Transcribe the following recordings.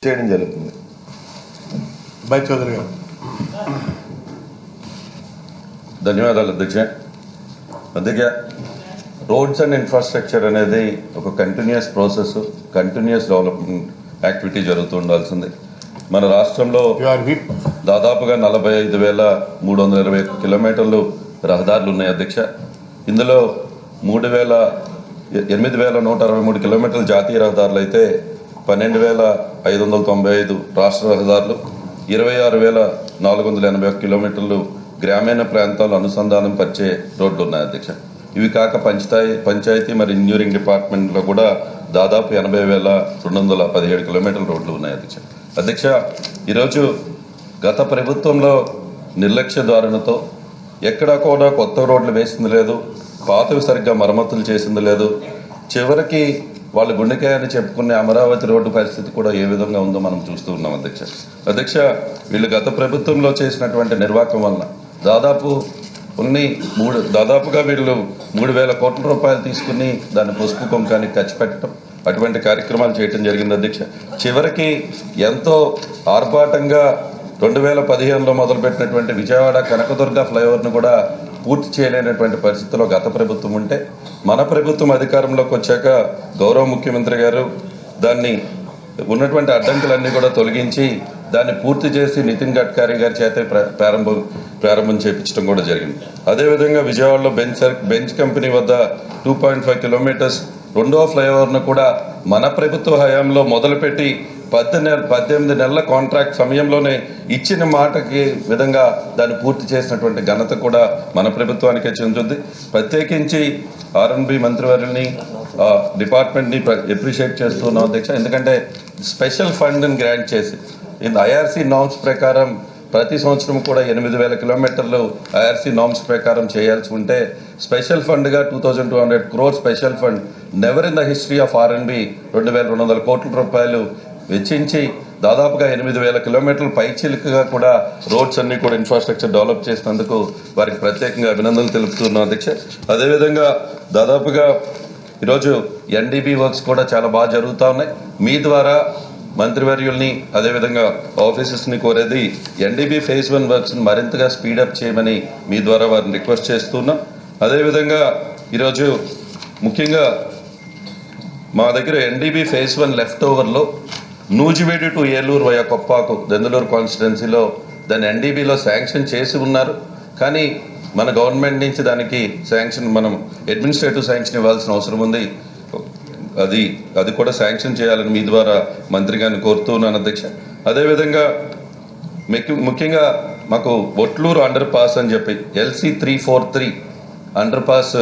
చేయడం జరుగుతుంది. అబ్బాయి చౌదరి గారు. ధన్యవాదాలు అధ్యక్ష. రోడ్స్ అండ్ ఇన్ఫ్రాస్ట్రక్చర్ అనేది ఒక continuous process, continuous development activity జరుగుతూ ఉండాల్సింది. మన రాష్ట్రంలో దాదాపుగా 45,320 కిలోమీటర్లు రహదారులు ఉన్నాయి అధ్యక్ష. ఇందులో 8,163 కిలోమీటర్లు జాతీయ రహదారులు అయితే 12,595 రాష్ట్ర రహదారులు, 26,481 కిలోమీటర్లు గ్రామీణ ప్రాంతాలు అనుసంధానం పరిచే రోడ్లు ఉన్నాయి అధ్యక్ష. ఇవి కాక పంచాయతీ మరి ఇంజనీరింగ్ డిపార్ట్మెంట్లో కూడా దాదాపు 80,217 కిలోమీటర్ల రోడ్లు ఉన్నాయి అధ్యక్ష. ఈరోజు గత ప్రభుత్వంలో నిర్లక్ష్య ధోరణితో ఎక్కడా కూడా కొత్త రోడ్లు వేసింది లేదు, పాతవి సరిగ్గా మరమ్మతులు చేసింది లేదు. చివరికి వాళ్ళు గుండెకాయని చెప్పుకునే అమరావతి రోడ్డు పరిస్థితి కూడా ఏ విధంగా ఉందో మనం చూస్తూ ఉన్నాం అధ్యక్ష. వీళ్ళు గత ప్రభుత్వంలో చేసినటువంటి నిర్వాహకం వలన దాదాపుగా వీళ్ళు 3,000 కోట్ల రూపాయలు తీసుకుని దాన్ని పసుపు కుంకానికి ఖర్చు పెట్టడం, అటువంటి కార్యక్రమాలు చేయడం జరిగింది అధ్యక్ష. చివరికి ఎంతో ఆర్భాటంగా 2015లో మొదలుపెట్టినటువంటి విజయవాడ కనకదుర్గ ఫ్లైఓవర్ను కూడా పూర్తి చేయలేనటువంటి పరిస్థితిలో గత ప్రభుత్వం ఉంటే, మన ప్రభుత్వం అధికారంలోకి వచ్చాక గౌరవ ముఖ్యమంత్రి గారు దాన్ని ఉన్నటువంటి అడ్డంకులన్నీ కూడా తొలగించి దాన్ని పూర్తి చేసి నితిన్ గడ్కరీ గారి చేత ప్రారంభం చేయించడం కూడా జరిగింది. అదేవిధంగా విజయవాడలో బెంచ్ కంపెనీ వద్ద 2.5 కిలోమీటర్స్ రెండవ ఫ్లైఓవర్ను కూడా మన ప్రభుత్వ హయాంలో మొదలుపెట్టి 18 నెలల కాంట్రాక్ట్ సమయంలోనే ఇచ్చిన మాటకి విధంగా దాన్ని పూర్తి చేసినటువంటి ఘనత కూడా మన ప్రభుత్వానికే చెందుతుంది. ప్రత్యేకించి ఆర్ఎన్బి మంత్రివర్యుల్ని డిపార్ట్మెంట్ని అప్రిషియేట్ చేస్తున్నాం అధ్యక్ష. ఎందుకంటే స్పెషల్ ఫండ్ని గ్రాంట్ చేసి ఐఆర్సీ నామ్స్ ప్రకారం ప్రతి సంవత్సరం కూడా 8,000 కిలోమీటర్లు ఐఆర్సీ నామ్స్ ప్రకారం చేయాల్సి ఉంటే స్పెషల్ ఫండ్గా 2,200 crores special fund never in the history of RNB 2,200 కోట్ల రూపాయలు వెచ్చించి దాదాపుగా 8,000 కిలోమీటర్లు పైచిలుకగా కూడా రోడ్స్ అన్ని కూడా ఇన్ఫ్రాస్ట్రక్చర్ డెవలప్ చేసినందుకు వారికి ప్రత్యేకంగా అభినందనలు తెలుపుతున్నాం అధ్యక్ష. అదేవిధంగా దాదాపుగా ఈరోజు ఎన్డీబీ వర్క్స్ కూడా చాలా బాగా జరుగుతూ ఉన్నాయి. మీ ద్వారా మంత్రివర్యుల్ని అదేవిధంగా ఆఫీసెస్ని కోరేది ఎన్డీబీ phase 1 వర్క్స్ని మరింతగా స్పీడప్ చేయమని మీ ద్వారా వారిని రిక్వెస్ట్ చేస్తున్నాం. అదేవిధంగా ఈరోజు ముఖ్యంగా మా దగ్గర ఎన్డీబీ phase 1 లెఫ్ట్ ఓవర్లో నూజివేడి టు ఏలూరు వయా కొప్పాకు దెందులూరు కాన్స్టిట్యున్సీలో దాన్ని ఎన్డీబీలో శాంక్షన్ చేసి ఉన్నారు. కానీ మన గవర్నమెంట్ నుంచి దానికి శాంక్షన్ మనం అడ్మినిస్ట్రేటివ్ శాంక్షన్ ఇవ్వాల్సిన అవసరం ఉంది. అది కూడా శాంక్షన్ చేయాలని మీ ద్వారా మంత్రి గారిని కోరుతున్నాను అధ్యక్ష. అదేవిధంగా ముఖ్యంగా మాకు ఒట్లూరు అండర్ పాస్ అని చెప్పి LC 343 అండర్ పాస్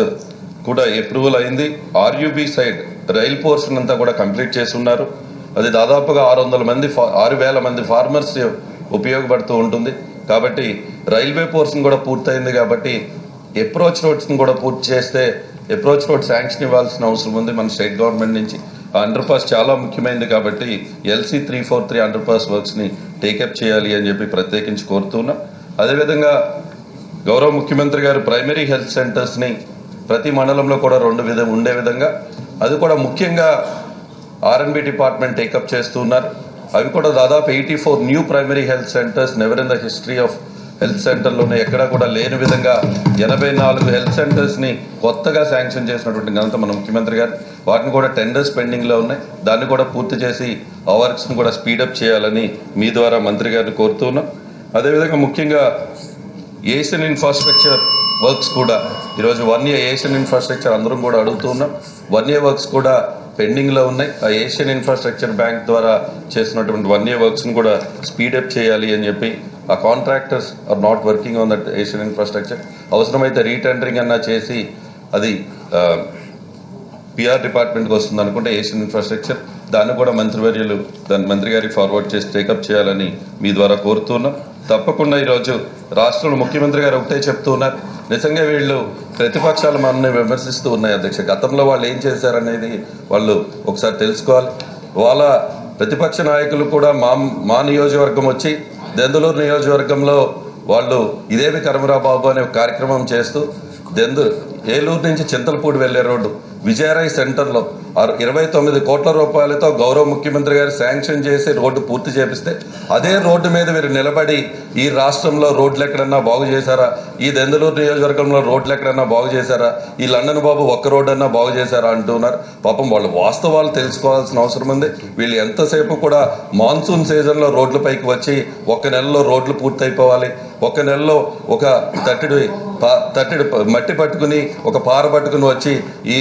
కూడా అప్రూవల్ అయింది. ఆర్యూబీ సైడ్ రైల్ పోర్షన్ అంతా కూడా కంప్లీట్ చేసి ఉన్నారు. అది దాదాపుగా 6,000 మంది ఫార్మర్స్ ఉపయోగపడుతూ ఉంటుంది. కాబట్టి రైల్వే పోర్షన్ కూడా పూర్తయింది. కాబట్టి అప్రోచ్ రోడ్స్ని కూడా పూర్తి చేస్తే అప్రోచ్ రోడ్ శాంక్షన్ ఇవ్వాల్సిన అవసరం ఉంది మన స్టేట్ గవర్నమెంట్ నుంచి. ఆ అండర్ పాస్ చాలా ముఖ్యమైనది కాబట్టి LC 343 అండర్ పాస్ వర్క్స్ని టేకప్ చేయాలి అని చెప్పి ప్రత్యేకించి కోరుతున్నాం. అదేవిధంగా గౌరవ ముఖ్యమంత్రి గారు ప్రైమరీ హెల్త్ సెంటర్స్ని ప్రతి మండలంలో కూడా 2 ఉండే విధంగా అది కూడా ముఖ్యంగా ఆర్ఎన్బి డిపార్ట్మెంట్ టేకప్ చేస్తున్నారు. అవి కూడా దాదాపు 84 new primary health centres never in the history of health సెంటర్లోనే ఎక్కడా కూడా లేని విధంగా 84 హెల్త్ సెంటర్స్ని కొత్తగా శాంక్షన్ చేసినటువంటి ఘనత మన ముఖ్యమంత్రి గారు. వాటిని కూడా టెండర్స్ పెండింగ్లో ఉన్నాయి. దాన్ని కూడా పూర్తి చేసి ఆ వర్క్స్ని కూడా స్పీడప్ చేయాలని మీ ద్వారా మంత్రి గారిని కోరుతున్నాం. అదేవిధంగా ముఖ్యంగా ఏషియన్ ఇన్ఫ్రాస్ట్రక్చర్ వర్క్స్ కూడా ఈరోజు 1 year ఏషియన్ ఇన్ఫ్రాస్ట్రక్చర్ అందరం కూడా అడుగుతున్నాం. 1 year వర్క్స్ కూడా పెండింగ్లో ఉన్నాయి. ఆ ఏషియన్ ఇన్ఫ్రాస్ట్రక్చర్ బ్యాంక్ ద్వారా చేసినటువంటి 1 year వర్క్స్ని కూడా స్పీడప్ చేయాలి అని చెప్పి ఆ contractors are not working on that Asian infrastructure. అవసరమైతే రీటెండరింగ్ అన్నా చేసి అది PR డిపార్ట్మెంట్కి వస్తుంది అనుకుంటే ఏషియన్ ఇన్ఫ్రాస్ట్రక్చర్ దాన్ని కూడా మంత్రి గారికి ఫార్వర్డ్ చేసి టేకప్ చేయాలని మీ ద్వారా కోరుతున్నాం. తప్పకుండా ఈరోజు రాష్ట్రంలో ముఖ్యమంత్రి గారు ఒకటే చెప్తూ ఉన్నారు. నిజంగా వీళ్ళు ప్రతిపక్షాలు మనల్ని విమర్శిస్తూ ఉన్నాయి అధ్యక్ష. గతంలో వాళ్ళు ఏం చేశారనేది వాళ్ళు ఒకసారి తెలుసుకోవాలి. వాళ్ళ ప్రతిపక్ష నాయకులు కూడా మా నియోజకవర్గం వచ్చి దెందులూరు నియోజకవర్గంలో వాళ్ళు ఇదేమి కర్మరా బాబు అనే కార్యక్రమం చేస్తూ ఏలూరు నుంచి చింతలపూడి వెళ్లే రోడ్డు విజయరాయ్ సెంటర్లో 29 కోట్ల రూపాయలతో గౌరవ ముఖ్యమంత్రి గారు శాంక్షన్ చేసి రోడ్డు పూర్తి చేపిస్తే అదే రోడ్డు మీద వీరు నిలబడి ఈ రాష్ట్రంలో రోడ్లు ఎక్కడన్నా బాగు చేశారా, ఈ దెందులూరు నియోజకవర్గంలో రోడ్లు ఎక్కడన్నా బాగు చేశారా, ఈ లండన్ బాబు ఒక్క రోడ్డు అన్నా బాగు చేశారా అంటున్నారు. పాపం వాళ్ళు వాస్తవాలు తెలుసుకోవాల్సిన అవసరం ఉంది. వీళ్ళు ఎంతసేపు కూడా మాన్సూన్ సీజన్లో రోడ్ల పైకి వచ్చి ఒక్క నెలలో రోడ్లు పూర్తయిపోవాలి, ఒక నెలలో ఒక తట్టెడు మట్టి పట్టుకుని ఒక పార పట్టుకుని వచ్చి ఈ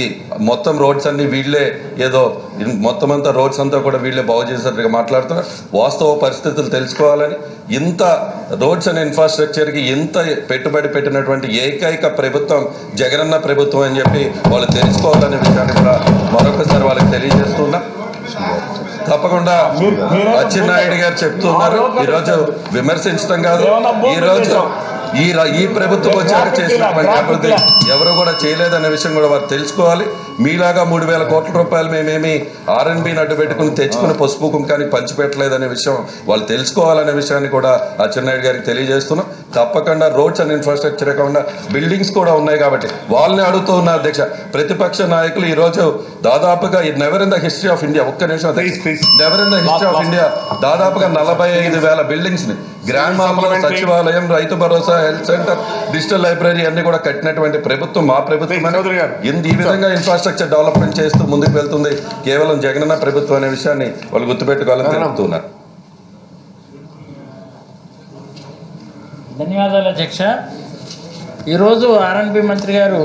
మొత్తం రోడ్స్ అన్ని వీళ్ళే ఏదో మొత్తం అంతా రోడ్స్ అంతా కూడా వీళ్ళే బాగు చేసేట్టుగా మాట్లాడుతున్నారు. వాస్తవ పరిస్థితులు తెలుసుకోవాలని, ఇంత రోడ్స్ అండ్ ఇన్ఫ్రాస్ట్రక్చర్కి ఇంత పెట్టుబడి పెట్టినటువంటి ఏకైక ప్రభుత్వం జగనన్న ప్రభుత్వం అని చెప్పి వాళ్ళు తెలుసుకోవాలనే విషయాన్ని కూడా మరొకసారి వాళ్ళకి తెలియజేస్తున్నా. తప్పకుండా అచ్చెం నాయుడు గారు చెప్తున్నారు, ఈరోజు విమర్శించడం కాదు, ఈరోజు ఈ ప్రభుత్వం వచ్చాక చేసినటువంటి అభివృద్ధి ఎవరు కూడా చేయలేదనే విషయం కూడా వారు తెలుసుకోవాలి. మీలాగా 3,000 కోట్ల రూపాయలు మేమేమి ఆర్ఎన్బిని అడ్డు పెట్టుకుని తెచ్చుకుని పసుపు కుంకానికి పంచిపెట్టలేదనే విషయం వాళ్ళు తెలుసుకోవాలనే విషయాన్ని కూడా అచ్చెం నాయుడు గారికి తెలియజేస్తున్నాం. తప్పకుండా రోడ్స్ అండ్ ఇన్ఫ్రాస్ట్రక్చర్ కాకుండా బిల్డింగ్స్ కూడా ఉన్నాయి కాబట్టి వాళ్ళని అడుగుతూ ఉన్నారు అధ్యక్ష. ప్రతిపక్ష నాయకులు ఈరోజు దాదాపుగా never in the history of India, ఒక్క నిమిషం, never in the history of India దాదాపుగా 45,000 బిల్డింగ్స్ ని గ్రాండ్ మామూలు సచివాలయం, Rythu Bharosa, health centre, digital library అన్ని కూడా కట్టినటువంటి ప్రభుత్వం మా ప్రభుత్వం. ఈ విధంగా ఇన్ఫ్రాస్ట్రక్చర్ డెవలప్మెంట్ చేస్తూ ముందుకు వెళ్తుంది కేవలం జగనన్న ప్రభుత్వం అనే విషయాన్ని వాళ్ళు గుర్తుపెట్టుకోవాలని తెలుపుతున్నారు. ధన్యవాదాలు అధ్యక్ష. ఈరోజు ఆర్ఎన్బి మంత్రి గారు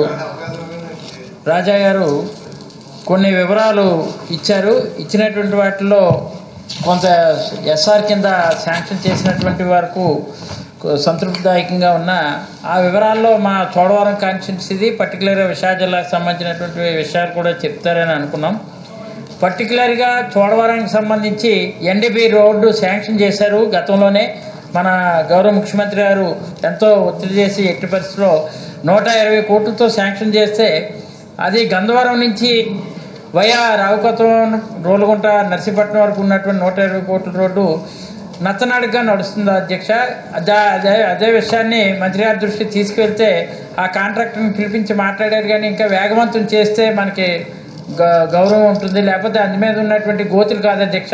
రాజా గారు కొన్ని వివరాలు ఇచ్చారు. ఇచ్చినటువంటి వాటిలో కొంత ఎస్ఆర్ కింద శాంక్షన్ చేసినటువంటి వరకు సంతృప్తిదాయకంగా ఉన్న ఆ వివరాల్లో మా చోడవరం కాన్స్టిట్యున్సీది పర్టికులర్గా విశాఖ జిల్లాకు సంబంధించినటువంటి విషయాలు కూడా చెప్తారని అనుకున్నాం. పర్టికులర్గా చోడవరానికి సంబంధించి ఎన్డీబీ రోడ్డు శాంక్షన్ చేశారు గతంలోనే. మన గౌరవ ముఖ్యమంత్రి గారు ఎంతో ఒత్తిడి చేసి ఎట్టి పరిస్థితుల్లో 120 కోట్లతో శాంక్షన్ చేస్తే అది గంధవరం నుంచి వయా రావుకతం, రోలుగుంట, నర్సీపట్నం వరకు ఉన్నటువంటి 120 కోట్ల రోడ్డు నత్తనాడుగా నడుస్తుంది అధ్యక్ష. అదే విషయాన్ని మంత్రి గారి దృష్టికి తీసుకువెళ్తే ఆ కాంట్రాక్టర్ని పిలిపించి మాట్లాడారు. కానీ ఇంకా వేగవంతం చేస్తే మనకి గౌరవం ఉంటుంది, లేకపోతే అందు మీద ఉన్నటువంటి గోతులు కాదు అధ్యక్ష,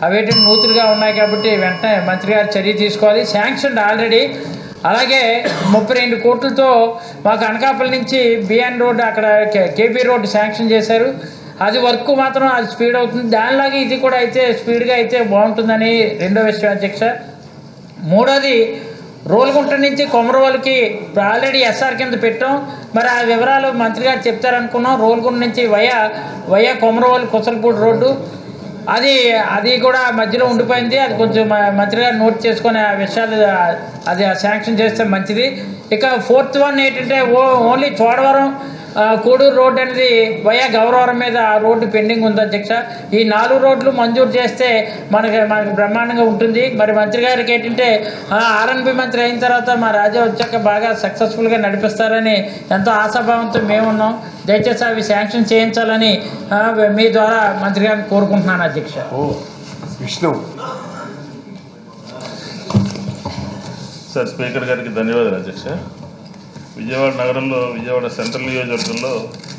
అవేంటి నూతులుగా ఉన్నాయి కాబట్టి వెంటనే మంత్రి గారు చర్య తీసుకోవాలి. Sanction already. అలాగే 32 కోట్లతో మాకు అనకాపల్లి నుంచి బిఎన్ రోడ్డు, అక్కడ కేబీ రోడ్డు శాంక్షన్ చేశారు. అది వర్క్ మాత్రం అది స్పీడ్ అవుతుంది. దానిలాగే ఇది కూడా అయితే స్పీడ్గా అయితే బాగుంటుందని రెండో విషయం అధ్యక్ష. మూడోది రోలుగుంట నుంచి కొమరవల్లికి ఆల్రెడీ ఎస్ఆర్ కింద పెట్టాం. మరి ఆ వివరాలు మంత్రి గారు చెప్తారనుకున్నాం. రోలుగుంట నుంచి వయా కొమరవల్లి కుసలపూడి రోడ్డు అది కూడా మధ్యలో ఉండిపోయింది. అది కొంచెం మంత్రి గారు నోట్ చేసుకొని ఆ విషయాలు అది శాంక్షన్ చేస్తే మంచిది. ఇక 4th వన్ ఏంటంటే ఓన్లీ చోడవరం కోడూరు రోడ్డు అనేది వయా గౌరవరం మీద ఆ రోడ్డు పెండింగ్ ఉంది అధ్యక్ష. ఈ 4 రోడ్లు మంజూరు చేస్తే మనకి బ్రహ్మాండంగా ఉంటుంది. మరి మంత్రి గారికి ఏంటంటే ఆర్ఎన్బి మంత్రి అయిన తర్వాత మా రాజా వచ్చాక బాగా సక్సెస్ఫుల్గా నడిపిస్తారని ఎంతో ఆశాభావంతో మేమున్నాం. దయచేసి అవి శాంక్షన్ చేయించాలని మీ ద్వారా మంత్రి గారిని కోరుకుంటున్నాను అధ్యక్ష. సార్, స్పీకర్ గారికి ధన్యవాదాలు అధ్యక్ష. విజయవాడ నగరంలో, విజయవాడ సెంట్రల్ నియోజకవర్గంలో